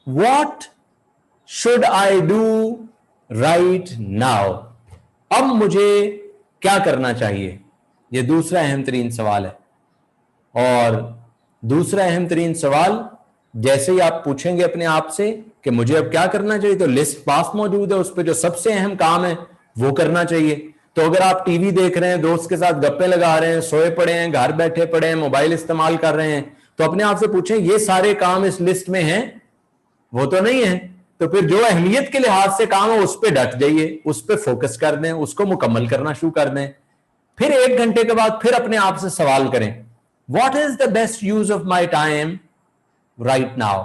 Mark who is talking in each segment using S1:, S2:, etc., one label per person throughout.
S1: What should I do right now? अब मुझे क्या करना चाहिए? ये दूसरा अहम तरीन सवाल है। और दूसरा अहम तरीन सवाल जैसे ही आप पूछेंगे अपने आप से कि मुझे अब क्या करना चाहिए, तो लिस्ट पास मौजूद है, उस पर जो सबसे अहम काम है वो करना चाहिए। तो अगर आप टीवी देख रहे हैं, दोस्त के साथ गप्पे लगा रहे हैं, सोए पड़े हैं, घर बैठे पड़े हैं, मोबाइल इस्तेमाल कर रहे हैं, तो अपने आप से पूछें ये सारे काम इस लिस्ट में हैं? वो तो नहीं है। तो फिर जो अहमियत के लिहाज से काम है उस पर डट जाइए, उस पर फोकस कर दें, उसको मुकम्मल करना शुरू कर दें। फिर 1 घंटे के बाद फिर अपने आप से सवाल करें, what is the best use of my time right now?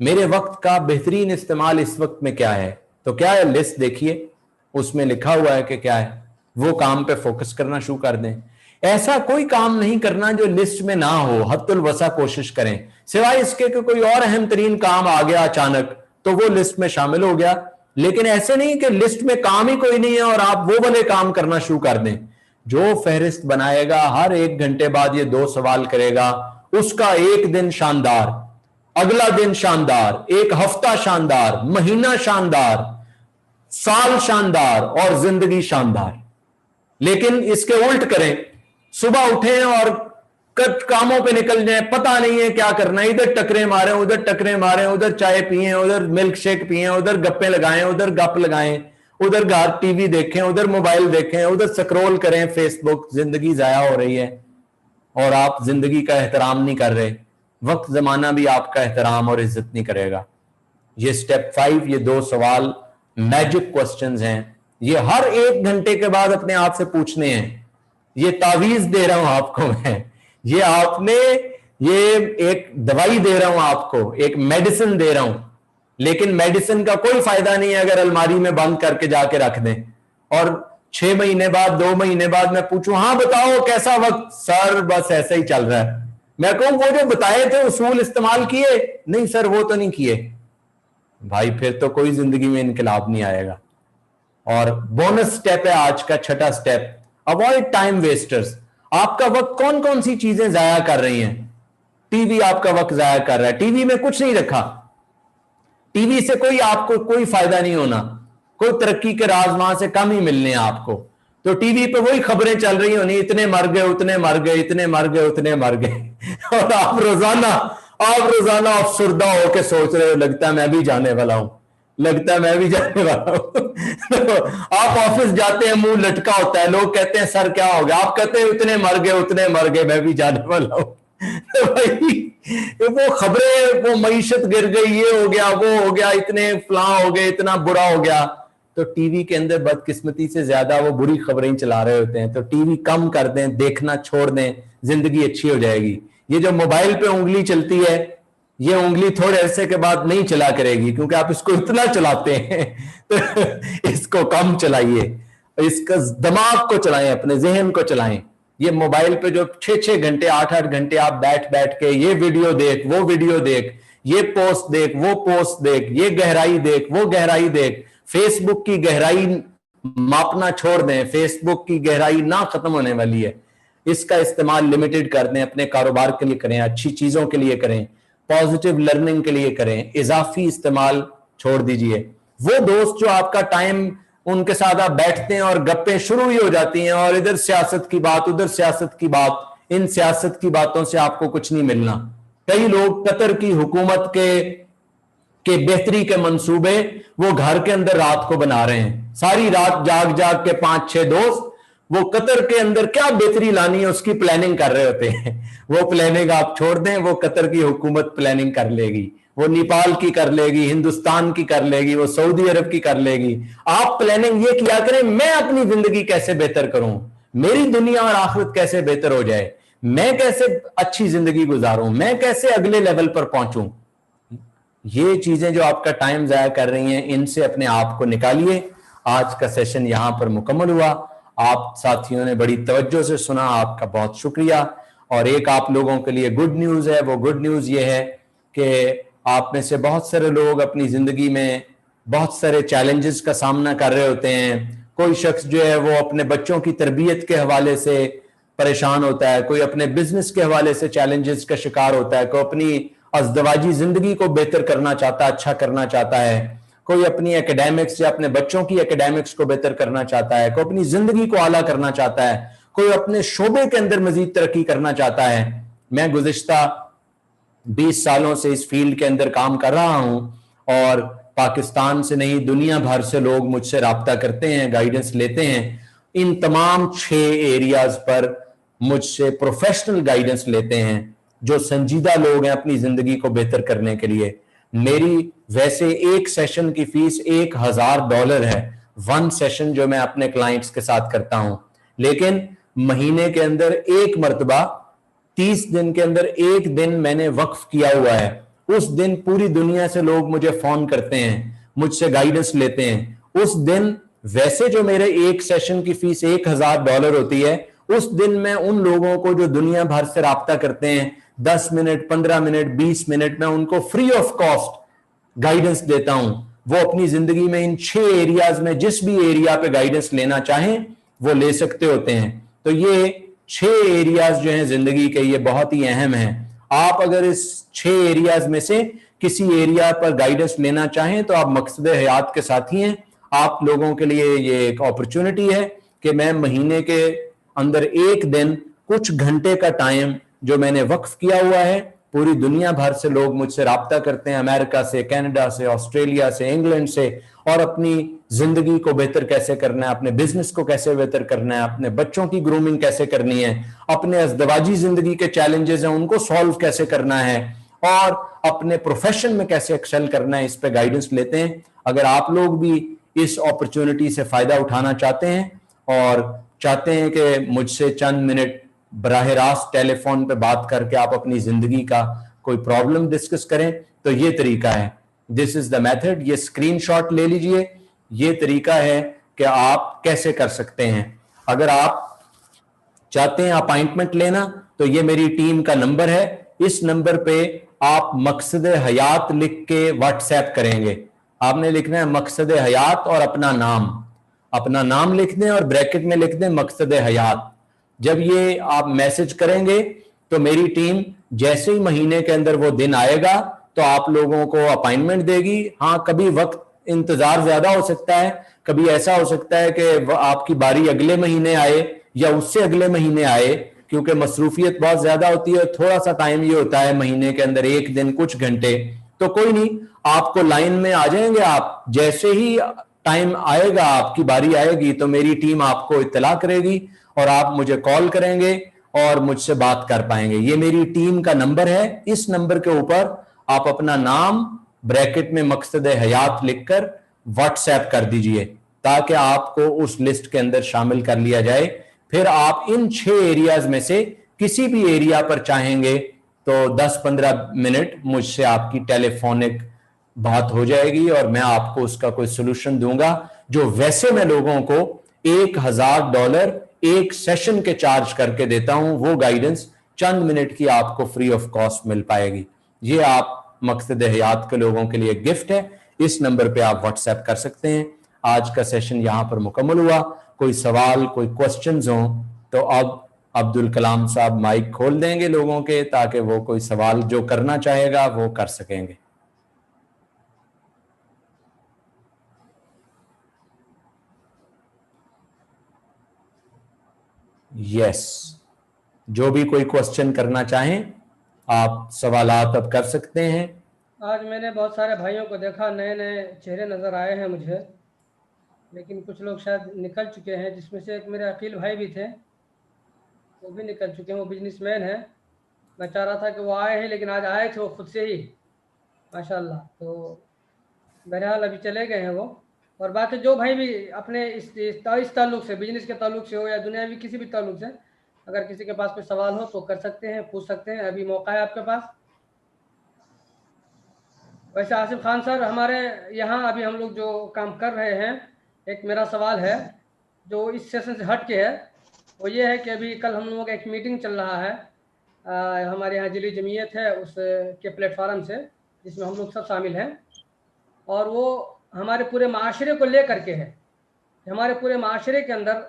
S1: मेरे वक्त का बेहतरीन इस्तेमाल इस वक्त में क्या है? तो क्या है, लिस्ट देखिए, उसमें लिखा हुआ है कि क्या है, वो काम पे फोकस करना शुरू कर दें। ऐसा कोई काम नहीं करना जो लिस्ट में ना हो, हद्दुल वसा कोशिश करें, सिवाय इसके कि कोई और अहम तरीन काम आ गया अचानक तो वो लिस्ट में शामिल हो गया। लेकिन ऐसे नहीं कि लिस्ट में काम ही कोई नहीं है और आप वो वाले काम करना शुरू कर दें। जो फहरिस्त बनाएगा, हर 1 घंटे बाद ये 2 सवाल करेगा, उसका एक दिन शानदार, अगला दिन शानदार, एक हफ्ता शानदार, महीना शानदार, साल शानदार और जिंदगी शानदार। लेकिन इसके उल्ट करें, सुबह उठें और कामों पे निकल जाएं, पता नहीं है क्या करना है, इधर टकरे मारें, उधर टकरे मारें, उधर चाय पिए, उधर मिल्क शेक पिए, उधर गप्पे लगाएं, उधर गप लगाएं, उधर घर टीवी देखें, उधर मोबाइल देखें, उधर स्क्रॉल करें फेसबुक। जिंदगी जाया हो रही है और आप जिंदगी का एहतराम नहीं कर रहे। वक्त जमाना भी आपका एहतराम और इज्जत नहीं करेगा। ये स्टेप 5, ये 2 सवाल मैजिक क्वेश्चंस हैं, ये हर 1 घंटे के बाद अपने आप से पूछने हैं। ये तावीज दे रहा हूं आपको मैं, ये आपने, ये एक दवाई दे रहा हूं आपको, एक मेडिसिन दे रहा हूं। लेकिन मेडिसिन का कोई फायदा नहीं है अगर अलमारी में बंद करके जाके रख दें और 6 महीने बाद, 2 महीने बाद मैं पूछूं, हाँ बताओ कैसा वक्त? सर बस ऐसा ही चल रहा है। मैं कहूं वो जो बताए थे उसूल इस्तेमाल किए? नहीं सर वो तो नहीं किए। भाई फिर तो कोई जिंदगी में इनकलाब नहीं आएगा। और बोनस स्टेप है आज का 6ठा स्टेप, अवॉइड टाइम वेस्टर्स। आपका वक्त कौन कौन सी चीजें जाया कर रही हैं? टीवी आपका वक्त जाया कर रहा है, टीवी में कुछ नहीं रखा, टीवी से कोई आपको कोई फायदा नहीं होना, कोई तरक्की के राज वहां से कम ही मिलने हैं आपको। तो टीवी पे वही खबरें चल रही होनी, इतने मर गए, उतने मर गए, इतने मर गए, उतने मर गए और आप रोजाना अफसरदा होकर सोच रहे हो, लगता है मैं भी जाने वाला हूं, लगता है मैं भी जाने वाला हूं। तो आप ऑफिस जाते हैं, मुंह लटका होता है, लोग कहते हैं सर क्या हो गया? आप कहते हैं इतने मर गए, उतने मर गए, मैं भी जाने वाला हूं। तो भाई वो खबरें, वो मईशत गिर गई, ये हो गया, वो हो गया, इतने फलां हो गए, इतना बुरा हो गया। तो टीवी के अंदर बदकिस्मती से ज्यादा वो बुरी खबरें चला रहे होते हैं। तो टीवी कम कर दें, देखना छोड़ दें, जिंदगी अच्छी हो जाएगी। ये जो मोबाइल पे उंगली चलती है, ये उंगली थोड़े अरसे के बाद नहीं चला करेगी, क्योंकि आप इसको इतना चलाते हैं। तो इसको कम चलाइए, इसका दिमाग को चलाएं, अपने जहन को चलाएं। ये मोबाइल पे जो 6-6 घंटे, 8-8 घंटे आप बैठ बैठ के ये वीडियो देख, वो वीडियो देख, ये पोस्ट देख, वो पोस्ट देख, ये गहराई देख, वो गहराई देख, फेसबुक की गहराई मापना छोड़ दें। फेसबुक की गहराई ना खत्म होने वाली है। इसका इस्तेमाल लिमिटेड कर दें, अपने कारोबार के लिए करें, अच्छी चीजों के लिए करें, पॉजिटिव लर्निंग के लिए करें। इजाफी इस्तेमाल छोड़ दीजिए। वो दोस्त जो आपका टाइम, उनके साथ आप बैठते हैं और गप्पें शुरू ही हो जाती हैं और इधर सियासत की बात, उधर सियासत की बात, इन सियासत की बातों से आपको कुछ नहीं मिलना। कई लोग कतर की हुकूमत के बेहतरी के मंसूबे वो घर के अंदर रात को बना रहे हैं। सारी रात जाग जाग के 5-6 दोस्त वो कतर के अंदर क्या बेहतरी लानी है उसकी प्लानिंग कर रहे होते हैं। वो प्लानिंग आप छोड़ दें, वो कतर की हुकूमत प्लानिंग कर लेगी, वो नेपाल की कर लेगी, हिंदुस्तान की कर लेगी, वो सऊदी अरब की कर लेगी। आप प्लानिंग ये किया करें, मैं अपनी जिंदगी कैसे बेहतर करूं, मेरी दुनिया और आखिरत कैसे बेहतर हो जाए, मैं कैसे अच्छी जिंदगी गुजारूं, मैं कैसे अगले लेवल पर पहुंचूं। ये चीजें जो आपका टाइम जाया कर रही हैं, इनसे अपने आप को निकालिए। आज का सेशन यहां पर मुकम्मल हुआ। आप साथियों ने बड़ी तवज्जो से सुना, आपका बहुत शुक्रिया। और एक आप लोगों के लिए गुड न्यूज है। वो गुड न्यूज ये है कि आप में से बहुत सारे लोग अपनी जिंदगी में बहुत सारे चैलेंजेस का सामना कर रहे होते हैं। कोई शख्स जो है वो अपने बच्चों की तरबियत के हवाले से परेशान होता है, कोई अपने बिजनेस के हवाले से चैलेंजेस का शिकार होता है, कोई अपनी अज़दवाजी ज़िंदगी को बेहतर करना चाहता है, अच्छा करना चाहता है, कोई अपनी एकेडमिक्स या अपने बच्चों की एकेडमिक्स को बेहतर करना चाहता है, कोई अपनी ज़िंदगी को आला करना चाहता है, कोई अपने शोबे के अंदर मज़ीद तरक्की करना चाहता है। मैं गुज़िश्ता 20 सालों से इस फील्ड के अंदर काम कर रहा हूं और पाकिस्तान से नहीं दुनिया भर से लोग मुझसे राब्ता करते हैं, गाइडेंस लेते हैं। इन तमाम 6 एरियाज पर मुझसे प्रोफेशनल गाइडेंस लेते हैं जो संजीदा लोग हैं अपनी जिंदगी को बेहतर करने के लिए। मेरी वैसे एक सेशन की फीस $1000 है, 1 सेशन जो मैं अपने क्लाइंट्स के साथ करता हूं, लेकिन महीने के अंदर एक मर्तबा 30 दिन के अंदर एक दिन मैंने वक्फ किया हुआ है। उस दिन पूरी दुनिया से लोग मुझे फोन करते हैं, मुझसे गाइडेंस लेते हैं। उस दिन वैसे जो मेरे एक सेशन की फीस $1000 होती है, उस दिन मैं उन लोगों को जो दुनिया भर से राब्ता करते हैं 10 मिनट 15 मिनट 20 मिनट में उनको फ्री ऑफ कॉस्ट गाइडेंस देता हूं। वो अपनी जिंदगी में इन 6 एरियाज में जिस भी एरिया पे गाइडेंस लेना चाहें वो ले सकते होते हैं। तो ये 6 एरियाज जो हैं जिंदगी के, ये बहुत ही अहम हैं। आप अगर इस 6 एरियाज में से किसी एरिया पर गाइडेंस लेना चाहें तो आप मकसद हयात के साथी हैं। आप लोगों के लिए ये एक अपॉर्चुनिटी है कि मैं महीने के अंदर एक दिन कुछ घंटे का टाइम जो मैंने वक्फ किया हुआ है, पूरी दुनिया भर से लोग मुझसे राब्ता करते हैं, अमेरिका से, कनाडा से, ऑस्ट्रेलिया से, इंग्लैंड से, और अपनी जिंदगी को बेहतर कैसे करना है, अपने बिजनेस को कैसे बेहतर करना है, अपने बच्चों की ग्रूमिंग कैसे करनी है, अपने अज़दवाजी जिंदगी के चैलेंजेस हैं उनको सॉल्व कैसे करना है, और अपने प्रोफेशन में कैसे एक्सेल करना है, इस पे गाइडेंस लेते हैं। अगर आप लोग भी इस अपॉर्चुनिटी से फायदा उठाना चाहते हैं और चाहते हैं कि मुझसे चंद मिनट बराह रास्त टेलीफोन पे बात करके आप अपनी जिंदगी का कोई प्रॉब्लम डिस्कस करें, तो ये तरीका है, दिस इज द मेथड। ये स्क्रीनशॉट ले लीजिए, ये तरीका है कि आप कैसे कर सकते हैं। अगर आप चाहते हैं अपॉइंटमेंट लेना तो ये मेरी टीम का नंबर है, इस नंबर पे आप मकसद हयात लिख के व्हाट्सएप करेंगे। आपने लिखना है मकसद हयात और अपना नाम लिख दें और ब्रैकेट में लिख दें मकसद हयात। जब ये आप मैसेज करेंगे तो मेरी टीम जैसे ही महीने के अंदर वो दिन आएगा तो आप लोगों को अपॉइंटमेंट देगी। हाँ, कभी वक्त इंतजार ज्यादा हो सकता है, कभी ऐसा हो सकता है कि आपकी बारी अगले महीने आए या उससे अगले महीने आए, क्योंकि मसरूफियत बहुत ज्यादा होती है। थोड़ा सा टाइम ये होता है महीने के अंदर एक दिन कुछ घंटे, तो कोई नहीं, आपको लाइन में आ जाएंगे। आप जैसे ही टाइम आएगा, आपकी बारी आएगी, तो मेरी टीम आपको इत्तला करेगी और आप मुझे कॉल करेंगे और मुझसे बात कर पाएंगे। ये मेरी टीम का नंबर है, इस नंबर के ऊपर आप अपना नाम ब्रैकेट में मकसद हयात लिखकर व्हाट्सएप कर दीजिए ताकि आपको उस लिस्ट के अंदर शामिल कर लिया जाए। फिर आप इन 6 एरियाज में से किसी भी एरिया पर चाहेंगे तो 10-15 मिनट मुझसे आपकी टेलीफोनिक बात हो जाएगी और मैं आपको उसका कोई सोल्यूशन दूंगा। जो वैसे मैं लोगों को $1000 एक सेशन के चार्ज करके देता हूं, वो गाइडेंस चंद मिनट की आपको फ्री ऑफ कॉस्ट मिल पाएगी। ये आप मकसद हयात के लोगों के लिए गिफ्ट है। इस नंबर पे आप व्हाट्सएप कर सकते हैं। आज का सेशन यहां पर मुकम्मल हुआ। कोई सवाल, कोई क्वेश्चंस हो तो अब अब्दुल कलाम साहब माइक खोल देंगे लोगों के, ताकि वो कोई सवाल जो करना चाहेगा वो कर सकेंगे। यस, जो भी कोई क्वेश्चन करना चाहें आप सवालात अब कर सकते हैं।
S2: आज मैंने बहुत सारे भाइयों को देखा, नए नए चेहरे नज़र आए हैं मुझे, लेकिन कुछ लोग शायद निकल चुके हैं, जिसमें से एक मेरे अकील भाई भी थे, वो भी निकल चुके हैं। वो बिजनेसमैन है। मैं चाह रहा था कि वो आए हैं, लेकिन आज आए थे वो खुद से ही, माशाल्लाह। तो बहरहाल अभी चले गए हैं वो। और बाकी जो भाई भी अपने इस ताल्लुक से, बिजनेस के ताल्लुक से हो या दुनियावी किसी भी ताल्लुक से, अगर किसी के पास कोई सवाल हो तो कर सकते हैं, पूछ सकते हैं, अभी मौका है आपके पास। वैसे आसिफ खान सर, हमारे यहाँ अभी हम लोग जो काम कर रहे हैं, एक मेरा सवाल है जो इस सेशन से हट के है, वो ये है कि अभी कल हम लोगों का एक मीटिंग चल रहा है, हमारे यहाँ जिली जमीयत है उस के प्लेटफार्म से, जिसमें हम लोग सब शामिल हैं, और वो हमारे पूरे माशरे को ले करके है। हमारे पूरे माशरे के अंदर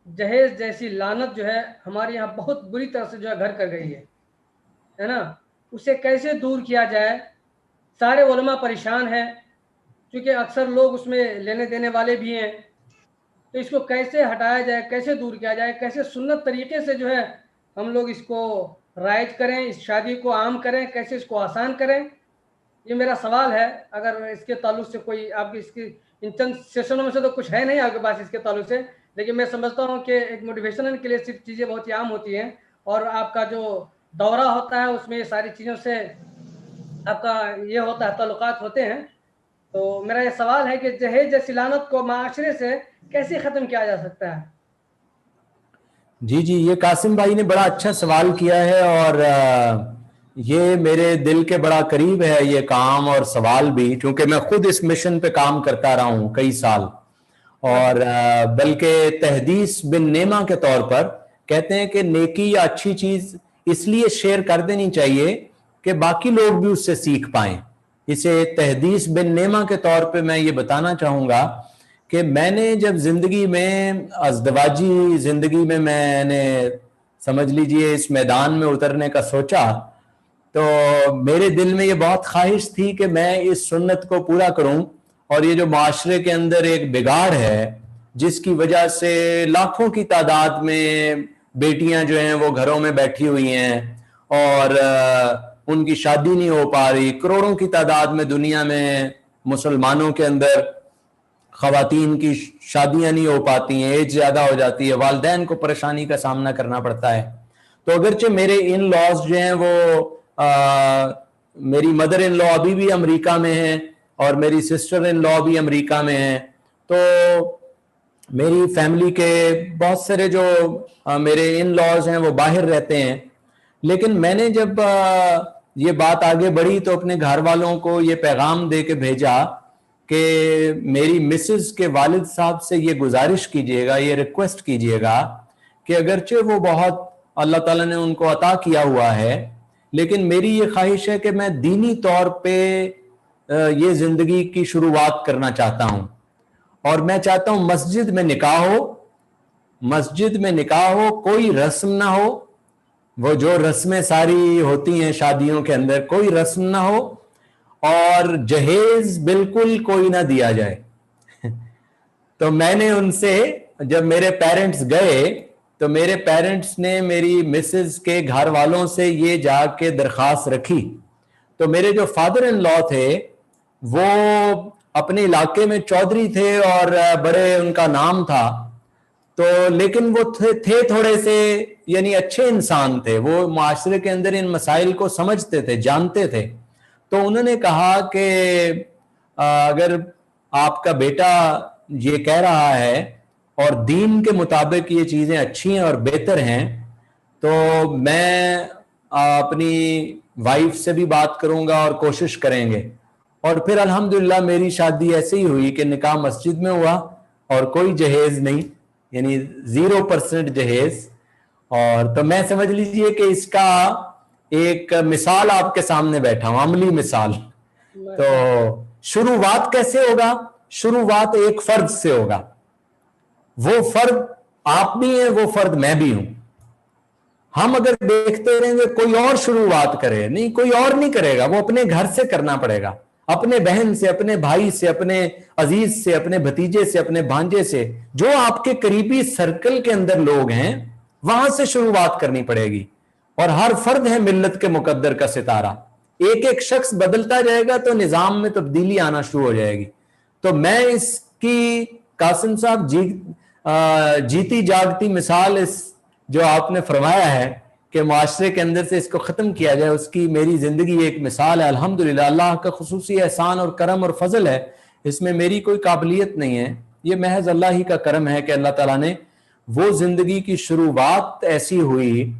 S2: जहेज जैसी लानत जो है हमारे यहाँ बहुत बुरी तरह से जो है घर कर गई है ना। اسے کیسے دور کیا جائے. سارے علماء پریشان ہیں کیونکہ اکثر لوگ اس میں لینے دینے والے بھی ہیں. تو اس کو کیسے ہٹایا جائے, کیسے دور کیا جائے, کیسے سنت طریقے سے جو ہے ہم لوگ اس کو رائج کریں, اس شادی کو عام کریں, کیسے اس کو آسان کریں. یہ میرا سوال ہے. اگر اس کے تعلق سے کوئی آپ کی اس کی ان چند سیشنوں میں سے تو کچھ ہے نہیں آپ کے پاس اس کے تعلق سے, لیکن میں سمجھتا ہوں کہ ایک موٹیویشن کے لیے صرف چیزیں بہت ہی عام ہوتی ہیں, اور آپ کا جو دورہ ہوتا ہے اس میں یہ ساری چیزوں سے آپ کا یہ ہوتا ہے, تعلقات ہوتے ہیں. تو میرا یہ سوال ہے کہ جہیز جیسی لعنت کو معاشرے سے کیسے ختم کیا جا سکتا ہے؟
S1: جی یہ قاسم بھائی نے بڑا اچھا سوال کیا ہے, اور یہ میرے دل کے بڑا قریب ہے یہ کام اور سوال بھی, کیونکہ میں خود اس مشن پہ کام کرتا رہا ہوں کئی سال. اور بلکہ تحدیث بن نعمہ کے طور پر کہتے ہیں کہ نیکی یا اچھی چیز اس لیے شیئر کر دینی چاہیے کہ باقی لوگ بھی اس سے سیکھ پائیں. اسے تحدیث بن نعمہ کے طور پہ میں یہ بتانا چاہوں گا کہ میں نے جب زندگی میں ازدواجی زندگی میں نے سمجھ لیجئے اس میدان میں اترنے کا سوچا, تو میرے دل میں یہ بہت خواہش تھی کہ میں اس سنت کو پورا کروں. اور یہ جو معاشرے کے اندر ایک بگاڑ ہے جس کی وجہ سے لاکھوں کی تعداد میں بیٹیاں جو ہیں وہ گھروں میں بیٹھی ہوئی ہیں اور ان کی شادی نہیں ہو پا رہی, کروڑوں کی تعداد میں دنیا میں مسلمانوں کے اندر خواتین کی شادیاں نہیں ہو پاتی ہیں, ایج زیادہ ہو جاتی ہے, والدین کو پریشانی کا سامنا کرنا پڑتا ہے. تو اگرچہ میرے ان لاز جو ہیں وہ میری مدر ان لا ابھی بھی امریکہ میں ہیں اور میری سسٹر ان لا بھی امریکہ میں ہیں, تو میری فیملی کے بہت سارے جو میرے ان لاز ہیں وہ باہر رہتے ہیں. لیکن میں نے جب یہ بات آگے بڑھی تو اپنے گھر والوں کو یہ پیغام دے کے بھیجا کہ میری مسز کے والد صاحب سے یہ گزارش کیجئے گا, یہ ریکویسٹ کیجئے گا کہ اگرچہ وہ بہت اللہ تعالیٰ نے ان کو عطا کیا ہوا ہے, لیکن میری یہ خواہش ہے کہ میں دینی طور پہ یہ زندگی کی شروعات کرنا چاہتا ہوں, اور میں چاہتا ہوں مسجد میں نکاح ہو, کوئی رسم نہ ہو, وہ جو رسمیں ساری ہوتی ہیں شادیوں کے اندر کوئی رسم نہ ہو, اور جہیز بالکل کوئی نہ دیا جائے. تو میں نے ان سے جب میرے پیرنٹس گئے تو میرے پیرنٹس نے میری مسز کے گھر والوں سے یہ جا کے درخواست رکھی. تو میرے جو فادر ان لا تھے وہ اپنے علاقے میں چودھری تھے اور بڑے ان کا نام تھا, تو لیکن وہ تھے تھوڑے سے یعنی اچھے انسان تھے, وہ معاشرے کے اندر ان مسائل کو سمجھتے تھے, جانتے تھے. تو انہوں نے کہا کہ اگر آپ کا بیٹا یہ کہہ رہا ہے اور دین کے مطابق یہ چیزیں اچھی ہیں اور بہتر ہیں, تو میں اپنی وائف سے بھی بات کروں گا اور کوشش کریں گے. اور پھر الحمدللہ میری شادی ایسے ہی ہوئی کہ نکاح مسجد میں ہوا اور کوئی جہیز نہیں, یعنی 0% جہیز. اور تو میں سمجھ لیجئے کہ اس کا ایک مثال آپ کے سامنے بیٹھا ہوں, عملی مثال. تو شروعات کیسے ہوگا؟ شروعات ایک فرد سے ہوگا. وہ فرد آپ بھی ہیں, وہ فرد میں بھی ہوں. ہم اگر دیکھتے رہیں گے کوئی اور شروعات کرے, نہیں کوئی اور نہیں کرے گا, وہ اپنے گھر سے کرنا پڑے گا, اپنے بہن سے, اپنے بھائی سے, اپنے عزیز سے, اپنے بھتیجے سے, اپنے بھانجے سے, جو آپ کے قریبی سرکل کے اندر لوگ ہیں وہاں سے شروعات کرنی پڑے گی. اور ہر فرد ہے ملت کے مقدر کا ستارہ, ایک ایک شخص بدلتا جائے گا تو نظام میں تبدیلی آنا شروع ہو جائے گی. تو میں اس کی قاسم صاحب جیتی جاگتی مثال اس جو آپ نے فرمایا ہے کہ معاشرے کے اندر سے اس کو ختم کیا جائے, اس کی میری زندگی ایک مثال ہے. الحمدللہ اللہ کا خصوصی احسان اور کرم اور فضل ہے, اس میں میری کوئی قابلیت نہیں ہے, یہ محض اللہ ہی کا کرم ہے کہ اللہ تعالیٰ نے وہ زندگی کی شروعات ایسی ہوئی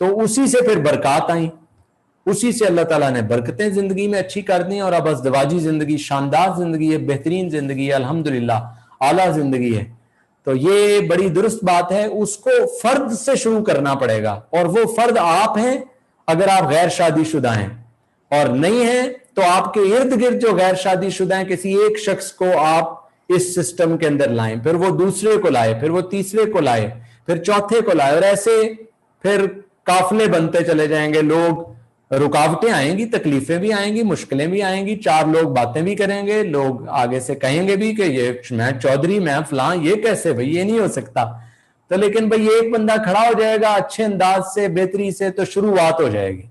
S1: تو اسی سے پھر برکات آئیں, اسی سے اللہ تعالیٰ نے برکتیں زندگی میں اچھی کر دیں, اور اب ازدواجی زندگی شاندار زندگی ہے, بہترین زندگی ہے, الحمدللہ اعلیٰ زندگی ہے. تو یہ بڑی درست بات ہے, اس کو فرد سے شروع کرنا پڑے گا, اور وہ فرد آپ ہیں اگر آپ غیر شادی شدہ ہیں, اور نہیں ہیں تو آپ کے ارد گرد جو غیر شادی شدہ ہیں کسی ایک شخص کو آپ اس سسٹم کے اندر لائیں, پھر وہ دوسرے کو لائے, پھر وہ تیسرے کو لائے, پھر چوتھے کو لائے, اور ایسے پھر قافلے بنتے چلے جائیں گے. لوگ रुकावटें आएंगी, तकलीफें भी आएंगी, मुश्किलें भी आएंगी, चार लोग बातें भी करेंगे, लोग आगे से कहेंगे भी कि ये मैं चौधरी, मैं फलां, ये कैसे भाई, ये नहीं हो सकता। तो लेकिन भाई एक बंदा खड़ा हो जाएगा अच्छे अंदाज से, बेहतरी से, तो शुरुआत हो जाएगी।